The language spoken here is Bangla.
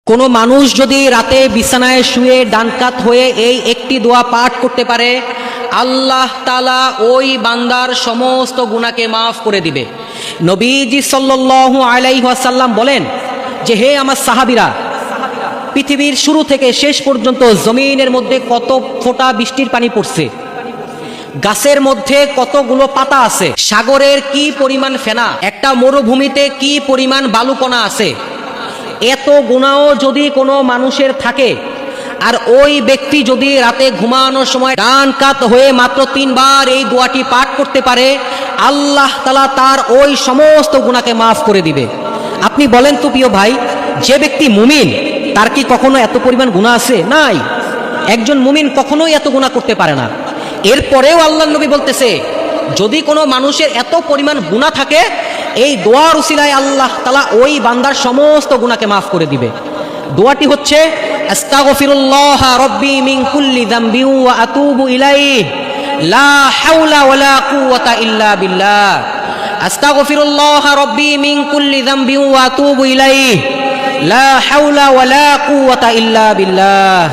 কোনো মানুষ যদি রাতে বিছানায় শুয়ে ডানকাত হয়ে এই একটি দোয়া পাঠ করতে পারে, আল্লাহ তাআলা ওই বান্দার সমস্ত গুনাহকে মাফ করে দিবে। নবীজি সাল্লাল্লাহু আলাইহি ওয়াসাল্লাম বলেন যে, হে আমার সাহাবীরা, পৃথিবীর শুরু থেকে শেষ পর্যন্ত জমিনের মধ্যে কত ফোঁটা বৃষ্টির পানি পড়ছে, গাছের মধ্যে কতগুলো পাতা আছে, সাগরের কি পরিমাণ ফেনা, একটা মরুভূমিতে কি পরিমাণ বালুকণা আছে, এত গুনাহ যদি কোনো মানুষের থাকে আর ওই ব্যক্তি যদি রাতে ঘুমানোর সময় ডান কাত হয়ে মাত্র 3 বার এই দোয়াটি পাঠ করতে পারে, আল্লাহ তাআলা তার ওই সমস্ত গুনাহকে মাফ করে দিবে। আপনি বলেন তো প্রিয় ভাই, যে ব্যক্তি মুমিন তার কি কখনো এত পরিমাণ গুনাহ আছে? নাই। একজন মুমিন কখনোই এত গুনাহ করতে পারে না। এরপরেও আল্লাহর নবী বলতেছে, যদি কোনো মানুষের এত পরিমাণ গুনাহ থাকে, এই দোয়ার উসিলায় আল্লাহ তাআলা ওই বান্দার সমস্ত গুনাহকে মাফ করে দিবে। দোয়াটি হচ্ছে, আস্তাগফিরুল্লাহ রাব্বি মিন কুল্লি যামবি ওয়া আতুবু ইলাইহি লা হাওলা ওয়ালা কুওয়াতা ইল্লা বিল্লাহ। আস্তাগফিরুল্লাহ রাব্বি মিন কুল্লি যামবি ওয়া আতুবু ইলাইহি লা হাওলা ওয়ালা কুওয়াতা ইল্লা বিল্লাহ।